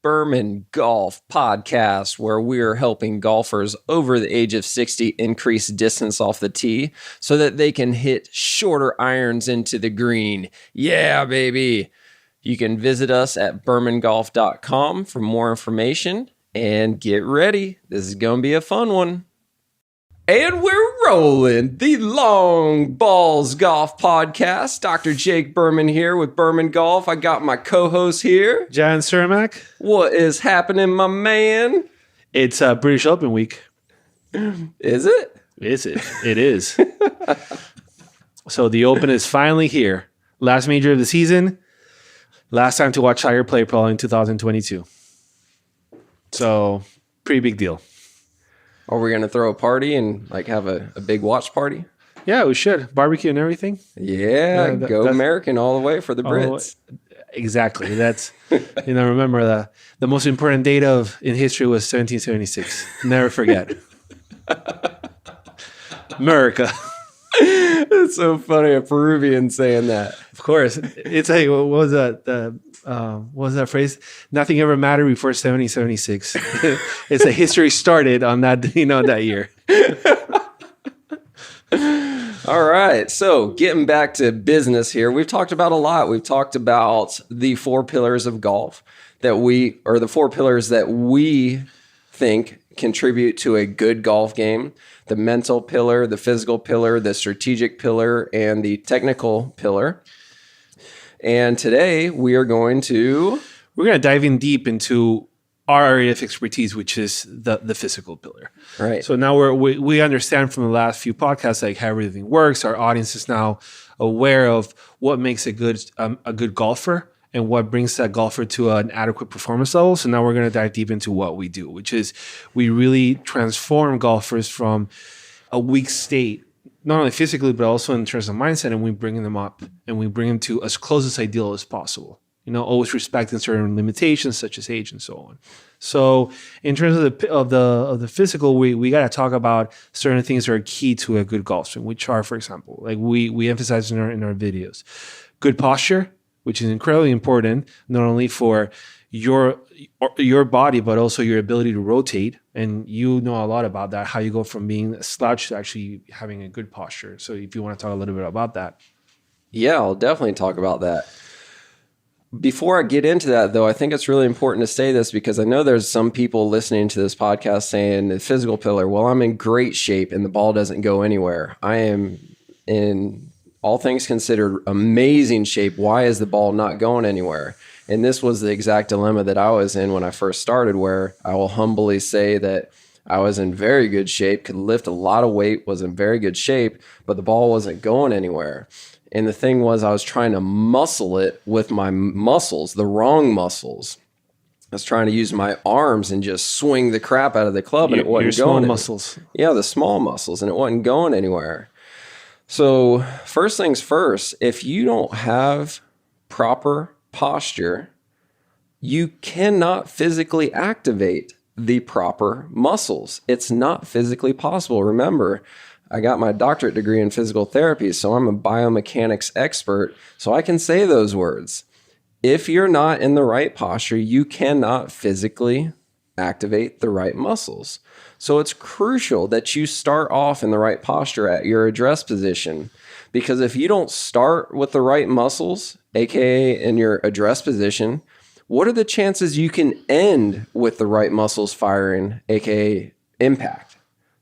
Berman Golf Podcast, where we're helping golfers over the age of 60 increase distance off the tee so that they can hit shorter irons into the green. Yeah, baby. You can visit us at bermangolf.com for more information and get ready. This is going to be a fun one. And we're rolling the Long Balls Golf Podcast. Dr. Jake Berman here with Berman Golf. I got my co-host here, Jan Cermak. What is happening, my man? It's British Open week. Is it? Is it? It is. So the Open is finally here. Last major of the season. Last time to watch Tiger play probably in 2022. So pretty big deal. Are we going to throw a party and like have a big watch party? Yeah, we should. Barbecue and everything. Yeah, go American all the way for the Brits. Exactly. That's, remember the most important date in history was 1776. Never forget. America. It's so funny, a Peruvian saying that. Of course. It's like, what was that? What was that phrase? Nothing ever mattered before 1776. It's a history started on that, that year. All right. So getting back to business here, we've talked about a lot. We've talked about the four pillars of golf the four pillars that we think contribute to a good golf game: the mental pillar, the physical pillar, the strategic pillar, and the technical pillar. And today we're going to dive in deep into our area of expertise, which is the physical pillar. Right. So now we understand from the last few podcasts like how everything works. Our audience is now aware of what makes a good golfer and what brings that golfer to an adequate performance level. So now we're going to dive deep into what we do, which is we really transform golfers from a weak state, not only physically, but also in terms of mindset, and we bring them up and we bring them to as close as ideal as possible. Always respecting certain limitations such as age and so on. So in terms of the physical, we got to talk about certain things that are key to a good golf swing, which are, for example, like we emphasize in our videos, good posture, which is incredibly important, not only for your body, but also your ability to rotate. And you know a lot about that, how you go from being slouched to actually having a good posture. So if you want to talk a little bit about that. Yeah, I'll definitely talk about that. Before I get into that, though, I think it's really important to say this because I know there's some people listening to this podcast saying the physical pillar, well, I'm in great shape and the ball doesn't go anywhere. I am in, all things considered, amazing shape. Why is the ball not going anywhere? And this was the exact dilemma that I was in when I first started, where I will humbly say that I was in very good shape, could lift a lot of weight, was in very good shape, but the ball wasn't going anywhere. And the thing was, I was trying to muscle it with my muscles, the wrong muscles. I was trying to use my arms and just swing the crap out of the club, and it wasn't your going. Small muscles. Yeah, the small muscles, and it wasn't going anywhere. So first things first, if you don't have proper posture, you cannot physically activate the proper muscles. It's not physically possible. Remember, I got my doctorate degree in physical therapy, so I'm a biomechanics expert, so I can say those words. If you're not in the right posture, you cannot physically activate the right muscles. So it's crucial that you start off in the right posture at your address position, because if you don't start with the right muscles, aka in your address position, what are the chances you can end with the right muscles firing, aka impact?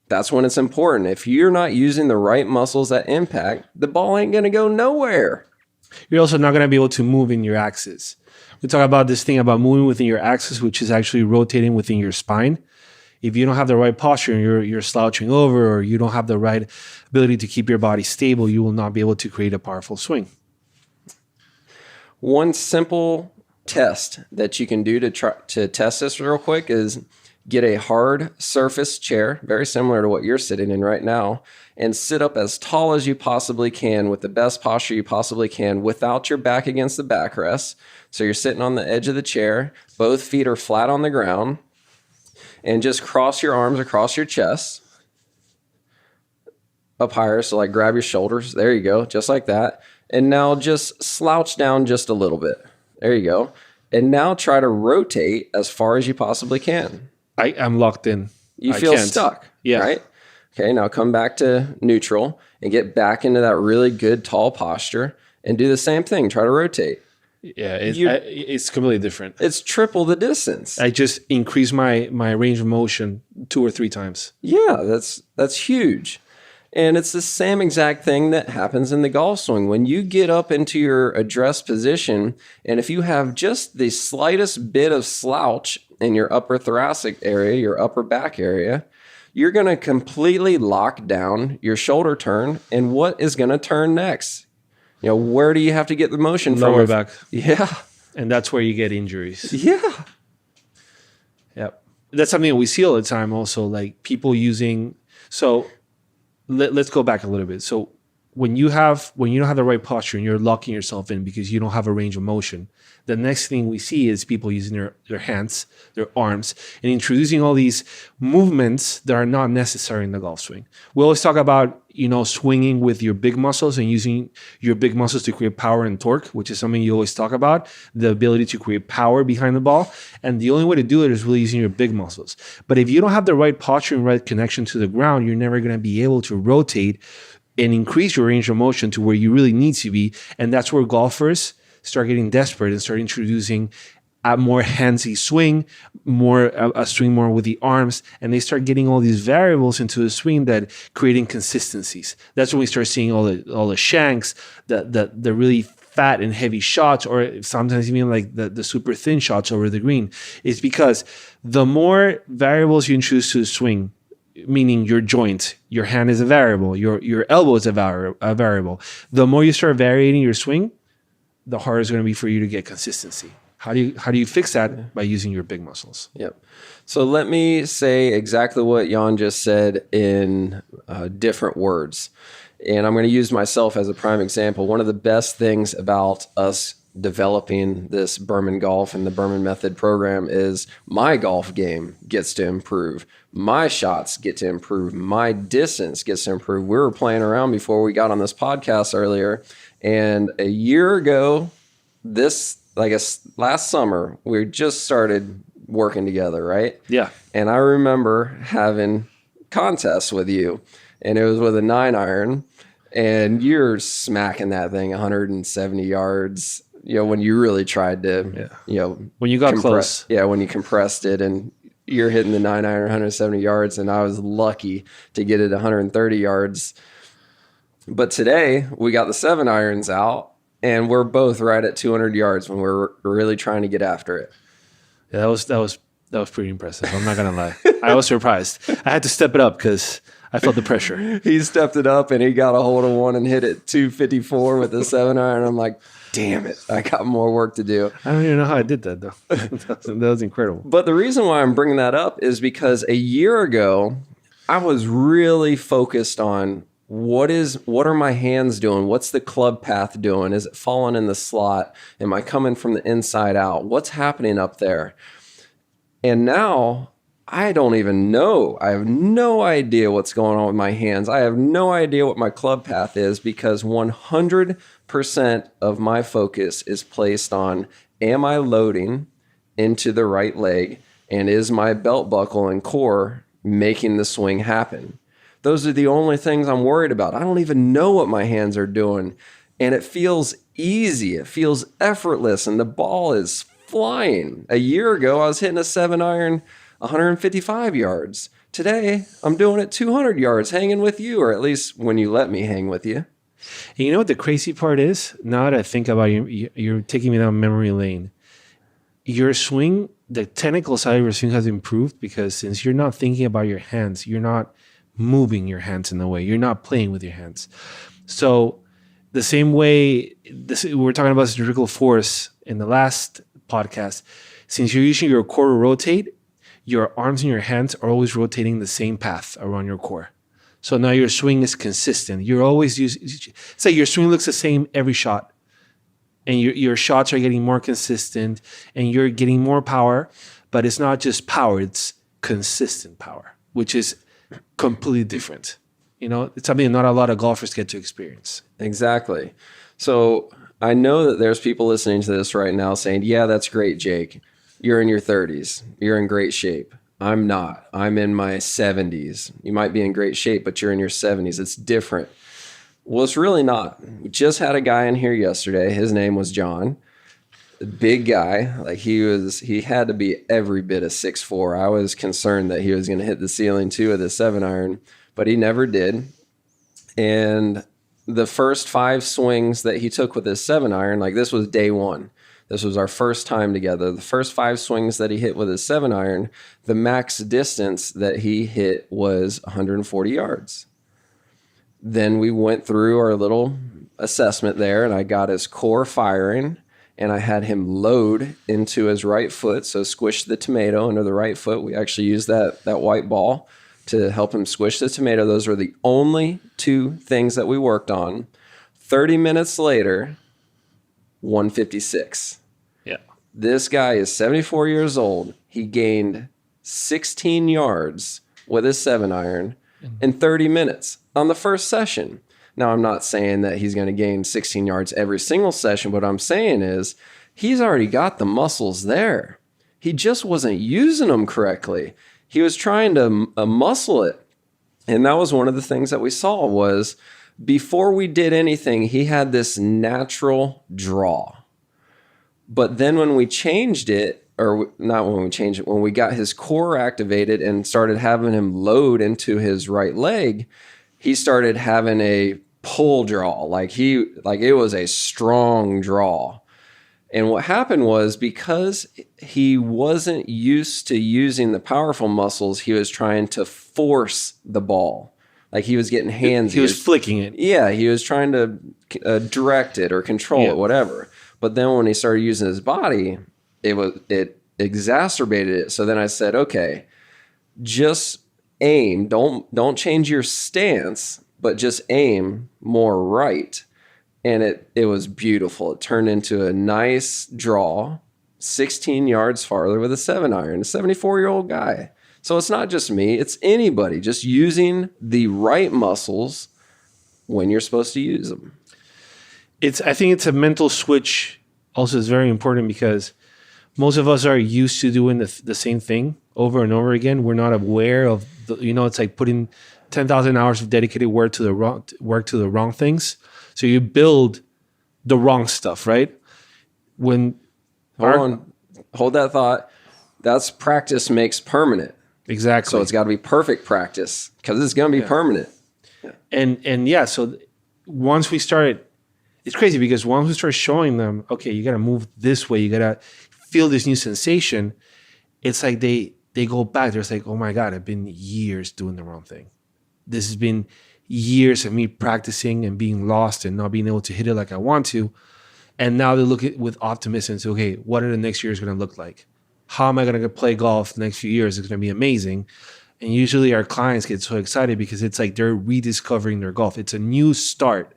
That's when it's important. If you're not using the right muscles at impact, the ball ain't going to go nowhere. You're also not going to be able to move in your axis. We talk about this thing about moving within your axis, which is actually rotating within your spine. If you don't have the right posture and you're slouching over, or you don't have the right ability to keep your body stable, you will not be able to create a powerful swing. One simple test that you can do to test this real quick is get a hard surface chair, very similar to what you're sitting in right now, and sit up as tall as you possibly can with the best posture you possibly can without your back against the backrest. So you're sitting on the edge of the chair, both feet are flat on the ground, and just cross your arms across your chest up higher. So like grab your shoulders. There you go. Just like that. And now just slouch down just a little bit. There you go. And now try to rotate as far as you possibly can. I'm locked in. You I feel can't. stuck, Yeah. right? Okay, now come back to neutral and get back into that really good tall posture and do the same thing. Try to rotate. Yeah, it's completely different. It's triple the distance. I just increase my range of motion 2 or 3 times. Yeah, that's huge. And it's the same exact thing that happens in the golf swing. When you get up into your address position, and if you have just the slightest bit of slouch in your upper thoracic area, your upper back area, you're going to completely lock down your shoulder turn. And what is going to turn next? You know, where do you have to get the motion from? Lower back. Yeah. And that's where you get injuries. Yeah. Yep. That's something that we see all the time also, like people using. So let's go back a little bit. So when you don't have the right posture and you're locking yourself in because you don't have a range of motion, the next thing we see is people using their hands, their arms, and introducing all these movements that are not necessary in the golf swing. We always talk about, swinging with your big muscles and using your big muscles to create power and torque, which is something you always talk about, the ability to create power behind the ball. And the only way to do it is really using your big muscles. But if you don't have the right posture and right connection to the ground, you're never going to be able to rotate and increase your range of motion to where you really need to be. And that's where golfers start getting desperate and start introducing a more handsy swing, a swing more with the arms, and they start getting all these variables into the swing that create inconsistencies. That's when we start seeing all the shanks, the really fat and heavy shots, or sometimes even like the super thin shots over the green. It's because the more variables you introduce to the swing, meaning your joint, your hand is a variable, your elbow is a variable. The more you start varying your swing, the harder it's going to be for you to get consistency. How do you fix that? By using your big muscles. Yep. So let me say exactly what Jan just said in different words. And I'm going to use myself as a prime example. One of the best things about us developing this Berman Golf and the Berman Method program is my golf game gets to improve. My shots get to improve. My distance gets to improve. We were playing around before we got on this podcast earlier. And a year ago, last summer, we just started working together, right? Yeah. And I remember having contests with you, and it was with a 9-iron, and you're smacking that thing 170 yards, when you really tried to, when you got close. Yeah, when you compressed it, and you're hitting the 9-iron 170 yards, and I was lucky to get it 130 yards. But today, we got the 7-irons out, and we're both right at 200 yards when we're really trying to get after it. Yeah, that was pretty impressive. I'm not gonna lie. I was surprised. I had to step it up because I felt the pressure. He stepped it up and he got a hold of one and hit it 254 with the 7-iron. I'm like, damn it, I got more work to do. I don't even know how I did that though. that was incredible. But the reason why I'm bringing that up is because a year ago, I was really focused on what are my hands doing? What's the club path doing? Is it falling in the slot? Am I coming from the inside out? What's happening up there? And now I don't even know. I have no idea what's going on with my hands. I have no idea what my club path is because 100% of my focus is placed on, am I loading into the right leg? And is my belt buckle and core making the swing happen? Those are the only things I'm worried about. I don't even know what my hands are doing. And it feels easy. It feels effortless. And the ball is flying. A year ago, I was hitting a 7-iron 155 yards. Today, I'm doing it 200 yards, hanging with you, or at least when you let me hang with you. And you know what the crazy part is? Now that I think about you're taking me down memory lane. Your swing, the technical side of your swing has improved because since you're not thinking about your hands, you're not moving your hands in the way. You're not playing with your hands. So the same way we were talking about centrifugal force in the last podcast, since you're using your core to rotate, your arms and your hands are always rotating the same path around your core. So now your swing is consistent. You're always say your swing looks the same every shot. And your shots are getting more consistent and you're getting more power, but it's not just power, it's consistent power, which is completely different. It's something not a lot of golfers get to experience. Exactly. So I know that there's people listening to this right now saying, yeah, that's great, Jake. You're in your 30s. You're in great shape. I'm not. I'm in my 70s. You might be in great shape, but you're in your 70s. It's different. Well, it's really not. We just had a guy in here yesterday. His name was John. Big guy. Like he had to be every bit of 6'4". I was concerned that he was going to hit the ceiling too with a 7-iron, but he never did. And the first 5 swings that he took with his 7-iron, like this was day 1. This was our first time together. The first 5 swings that he hit with his 7-iron, the max distance that he hit was 140 yards. Then we went through our little assessment there, and I got his core firing, and I had him load into his right foot, so squish the tomato under the right foot. We actually used that white ball to help him squish the tomato. Those were the only 2 things that we worked on. 30 minutes later, 156. Yeah. This guy is 74 years old. He gained 16 yards with his 7-iron in 30 minutes on the first session. Now, I'm not saying that he's going to gain 16 yards every single session. What I'm saying is he's already got the muscles there. He just wasn't using them correctly. He was trying to muscle it. And that was one of the things that we saw was before we did anything, he had this natural draw. But then when we changed it, or not when we changed it, when we got his core activated and started having him load into his right leg, he started having a pull draw. Like it was a strong draw. And what happened was because he wasn't used to using the powerful muscles, he was trying to force the ball. Like he was getting handsy. He was flicking it. Yeah, he was trying to direct it or control it, whatever. But then when he started using his body, it exacerbated it. So then I said, okay, just aim. Don't change your stance, but just aim more right. And it was beautiful. It turned into a nice draw, 16 yards farther with a 7-iron, a 74-year-old guy. So it's not just me, it's anybody just using the right muscles when you're supposed to use them. I think it's a mental switch also is very important because most of us are used to doing the same thing over and over again. We're not aware of it's like putting 10,000 hours of dedicated work to the wrong things. So you build the wrong stuff, right? Hold that thought. That's practice makes permanent. Exactly. So it's got to be perfect practice because it's going to be permanent. Yeah. So once we started, it's crazy because once we start showing them, okay, you got to move this way, you got to feel this new sensation. It's like they go back. They're like, oh my God, I've been years doing the wrong thing. This has been years of me practicing and being lost and not being able to hit it like I want to. And now they look at with optimism and say, okay, what are the next years going to look like? How am I going to play golf the next few years? It's going to be amazing. And usually our clients get so excited because it's like they're rediscovering their golf. It's a new start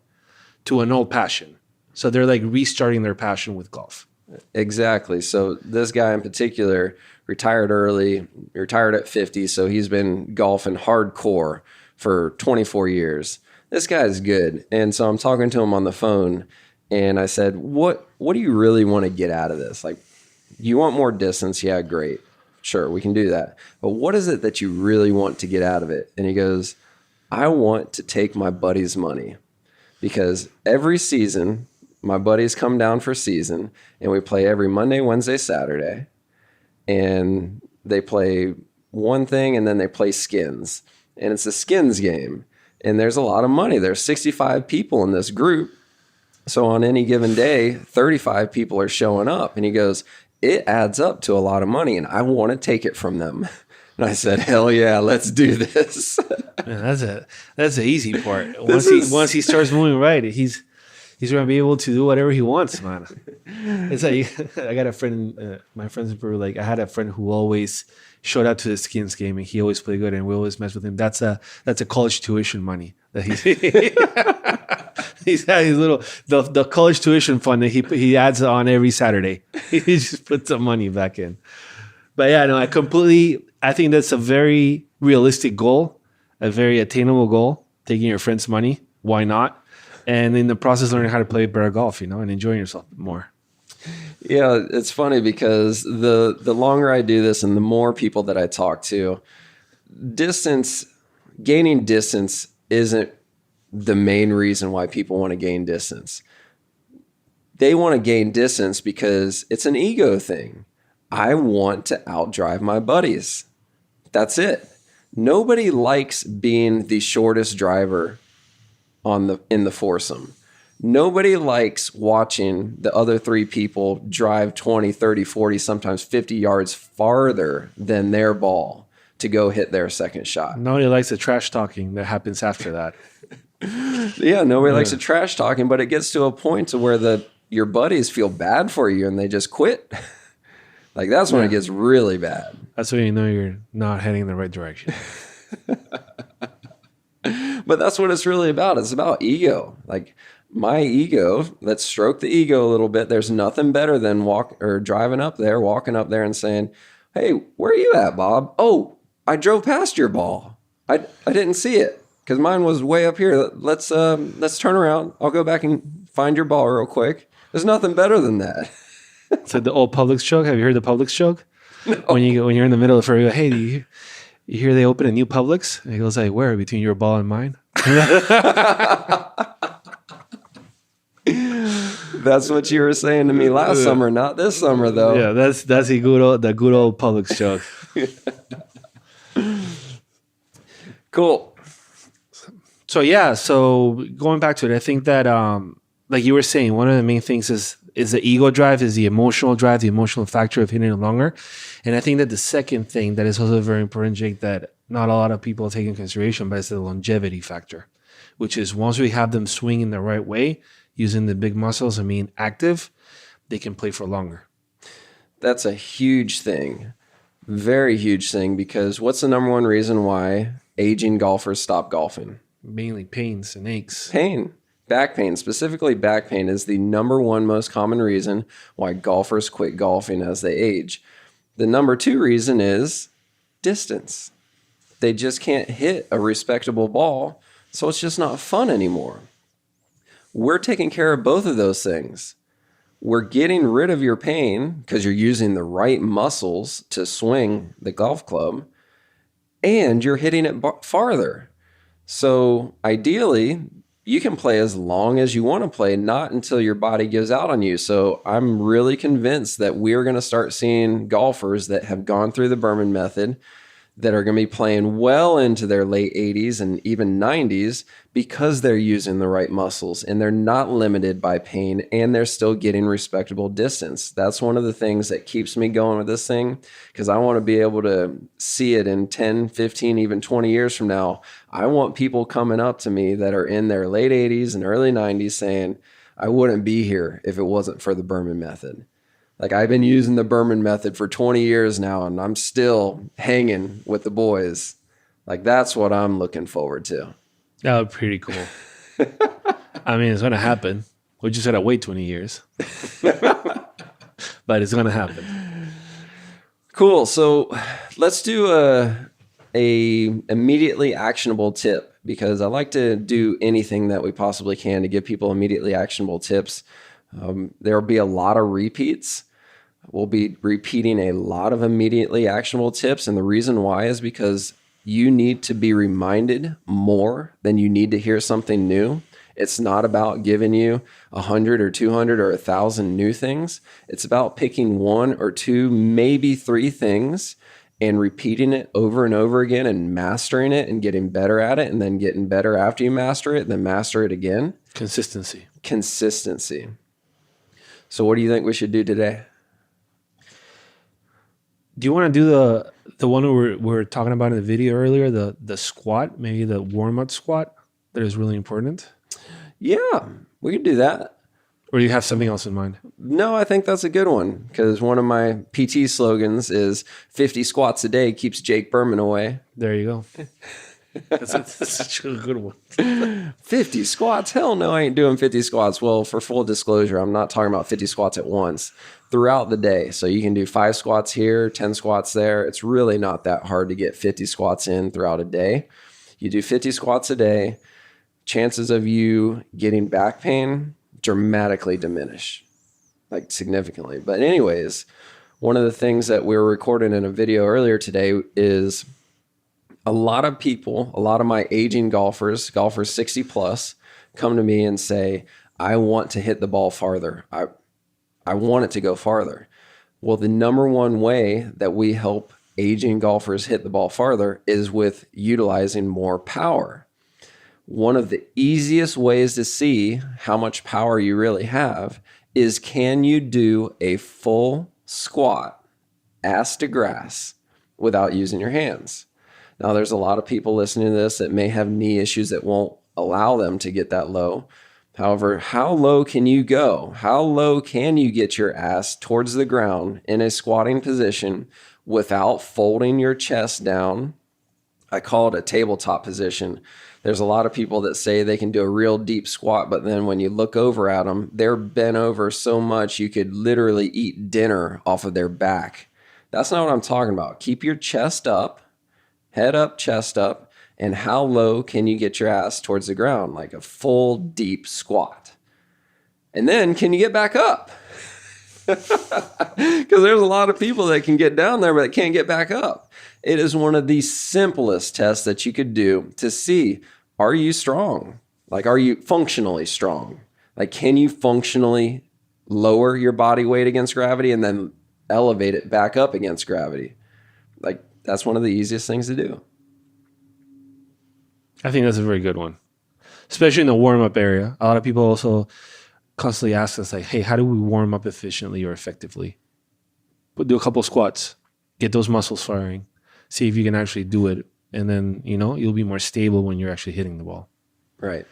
to an old passion. So they're like restarting their passion with golf. Exactly. So this guy in particular retired early, retired at 50. So he's been golfing hardcore for 24 years. This guy is good. And so I'm talking to him on the phone and I said, what do you really want to get out of this? Like, you want more distance? Yeah, great. Sure, we can do that. But what is it that you really want to get out of it? And he goes, I want to take my buddy's money because every season, my buddies come down for season and we play every Monday, Wednesday, Saturday. And they play one thing and then they play skins. And it's a skins game. And there's a lot of money. There's 65 people in this group. So on any given day, 35 people are showing up. And he goes, it adds up to a lot of money and I want to take it from them. And I said, hell yeah, let's do this. Man, that's the easy part. Once he starts moving right, he's going to be able to do whatever he wants, man. It's like, I got a friend, my friends in Peru, like I had a friend who always showed up to the skins game and he always played good and we always mess with him. That's a college tuition money that he's had his little, the college tuition fund that he adds on every Saturday. He just puts some money back in. But yeah, no, I think that's a very realistic goal, a very attainable goal, taking your friend's money. Why not? and in the process learning how to play better golf, and enjoying yourself more. Yeah, it's funny because the longer I do this and the more people that I talk to, gaining distance isn't the main reason why people want to gain distance. They want to gain distance because it's an ego thing. I want to outdrive my buddies. That's it. Nobody likes being the shortest driver in the foursome. Nobody likes watching the other three people drive 20, 30, 40, sometimes 50 yards farther than their ball to go hit their second shot. Nobody likes the trash talking that happens after that. Yeah, nobody likes the trash talking, but it gets to a point to where your buddies feel bad for you and they just quit. Like that's when it gets really bad. That's when you know you're not heading in the right direction. But that's what it's really about. It's about ego. Like my ego, let's stroke the ego a little bit. There's nothing better than walking up there and saying, "Hey, where are you at, Bob? Oh, I drove past your ball. I didn't see it because mine was way up here. Let's turn around. I'll go back and find your ball real quick." There's nothing better than that. So the old Publix joke. Have you heard the Publix joke? No. When you're in the middle of it, you go, "Hey, do you hear they opened a new Publix?" And he goes, "Like where? Between your ball and mine?" That's what you were saying to me last summer, not this summer though. Yeah, that's the good old Publix joke. Cool. So going back to it, I think that like you were saying, one of the main things is the ego drive, is the emotional drive, the emotional factor of hitting it longer. And I think that the second thing that is also very important, Jake, that not a lot of people take in consideration, but it's the longevity factor, which is once we have them swinging the right way, using the big muscles and being active, they can play for longer. That's a huge thing. Very huge thing, because what's the number one reason why aging golfers stop golfing? Mainly pains and aches. Pain. Back pain, specifically back pain, is the number one most common reason why golfers quit golfing as they age. The number two reason is distance. They just can't hit a respectable ball, so it's just not fun anymore. We're taking care of both of those things. We're getting rid of your pain because you're using the right muscles to swing the golf club, and you're hitting it farther. So ideally, you can play as long as you want to play, not until your body gives out on you. So I'm really convinced that we're going to start seeing golfers that have gone through the Berman method that are going to be playing well into their late 80s and even 90s because they're using the right muscles and they're not limited by pain and they're still getting respectable distance. That's one of the things that keeps me going with this thing, because I want to be able to see it in 10, 15, even 20 years from now. I want people coming up to me that are in their late 80s and early 90s saying, I wouldn't be here if it wasn't for the Berman method. Like, I've been using the Berman method for 20 years now, and I'm still hanging with the boys. Like, that's what I'm looking forward to. That would be pretty cool. I mean, it's going to happen. We just got to wait 20 years. But it's going to happen. Cool. So let's do a immediately actionable tip, because I like to do anything that we possibly can to give people immediately actionable tips. There will be a lot of repeats. We'll be repeating a lot of immediately actionable tips. And the reason why is because you need to be reminded more than you need to hear something new. It's not about giving you 100 or 200 or 1,000 new things. It's about picking one or two, maybe three things and repeating it over and over again and mastering it and getting better at it, and then getting better after you master it, then master it again. Consistency. So what do you think we should do today? Do you want to do the one we were talking about in the video earlier, the squat, maybe the warm-up squat that is really important? Yeah, we could do that. Or do you have something else in mind? No, I think that's a good one, because one of my PT slogans is 50 squats a day keeps Jake Berman away. There you go. That's such a good one. 50 squats? Hell no, I ain't doing 50 squats. Well, for full disclosure, I'm not talking about 50 squats at once, throughout the day. So you can do 5 squats here, 10 squats there. It's really not that hard to get 50 squats in throughout a day. You do 50 squats a day. chances of you getting back pain dramatically diminish, like significantly. But anyways, one of the things that we were recording in a video earlier today is a lot of people, a lot of my aging golfers 60 plus, come to me and say, I want to hit the ball farther. I want it to go farther. Well, the number one way that we help aging golfers hit the ball farther is with utilizing more power. One of the easiest ways to see how much power you really have is, can you do a full squat, ass to grass, without using your hands? Now, there's a lot of people listening to this that may have knee issues that won't allow them to get that low. However, how low can you go? How low can you get your ass towards the ground in a squatting position without folding your chest down? I call it a tabletop position. There's a lot of people that say they can do a real deep squat, but then when you look over at them, they're bent over so much you could literally eat dinner off of their back. That's not what I'm talking about. Keep your chest up, head up, chest up, and how low can you get your ass towards the ground? Like a full deep squat. And then can you get back up? Because there's a lot of people that can get down there but can't get back up. It is one of the simplest tests that you could do to see, are you strong? Like, are you functionally strong? Like, can you functionally lower your body weight against gravity and then elevate it back up against gravity? Like, that's one of the easiest things to do. I think that's a very good one, especially in the warm-up area. A lot of people also constantly ask us, like, hey, how do we warm up efficiently or effectively? But do a couple squats, get those muscles firing, see if you can actually do it. And then, you'll be more stable when you're actually hitting the ball. Right.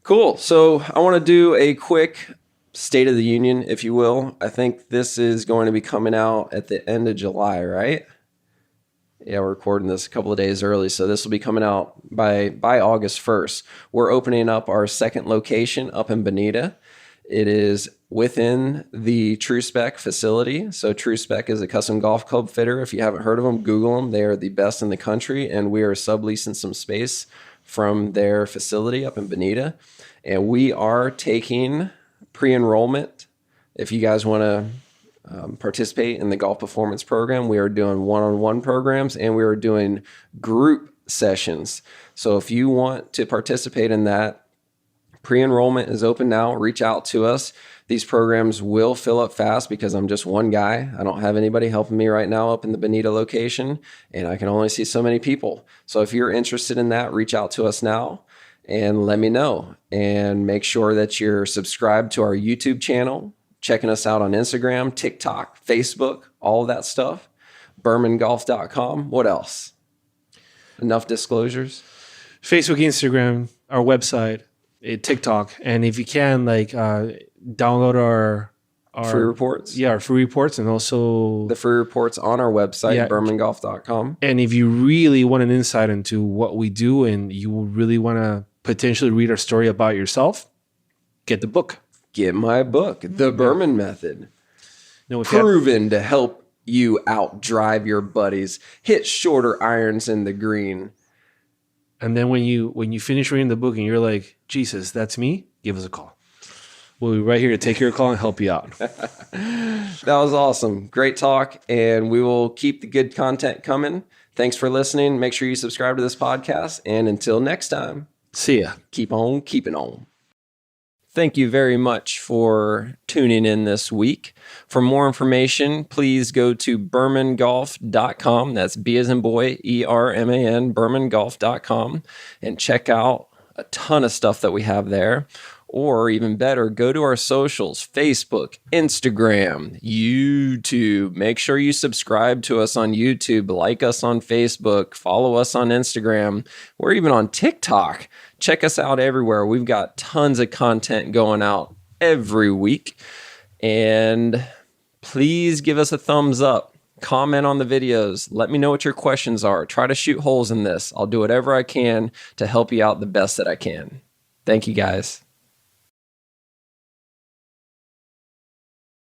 Cool. So I want to do a quick State of the Union, if you will. I think this is going to be coming out at the end of July, right? Yeah, we're recording this a couple of days early, so this will be coming out by August 1st. We're opening up our second location up in Bonita. It is within the True Spec facility. So True Spec is a custom golf club fitter. If you haven't heard of them, Google them. They are the best in the country, and we are subleasing some space from their facility up in Bonita. And we are taking pre-enrollment. If you guys want to participate in the golf performance program, we are doing one-on-one programs and we are doing group sessions. So if you want to participate in that, pre-enrollment is open now. Reach out to us. These programs will fill up fast because I'm just one guy. I don't have anybody helping me right now up in the Bonita location, and I can only see so many people. So if you're interested in that, reach out to us now and let me know. And make sure that you're subscribed to our YouTube channel, checking us out on Instagram, TikTok, Facebook, all of that stuff. BermanGolf.com. What else? Enough disclosures? Facebook, Instagram, our website, TikTok, and if you can, download our free reports. Yeah, our free reports, and also the free reports on our website, BermanGolf.com. And if you really want an insight into what we do and you really want to potentially read our story about yourself, get the book. Get my book, The Berman Method. Proven to help you outdrive your buddies, hit shorter irons in the green. And then when you finish reading the book and you're like, Jesus, that's me, give us a call. We'll be right here to take your call and help you out. That was awesome. Great talk. And we will keep the good content coming. Thanks for listening. Make sure you subscribe to this podcast. And until next time, see ya. Keep on keeping on. Thank you very much for tuning in this week. For more information, please go to BermanGolf.com. That's B as in boy, ERMAN, BermanGolf.com, and check out a ton of stuff that we have there. Or even better, go to our socials, Facebook, Instagram, YouTube. Make sure you subscribe to us on YouTube, like us on Facebook, follow us on Instagram. We're even on TikTok. Check us out everywhere. We've got tons of content going out every week. And please give us a thumbs up. Comment on the videos. Let me know what your questions are. Try to shoot holes in this. I'll do whatever I can to help you out the best that I can. Thank you, guys.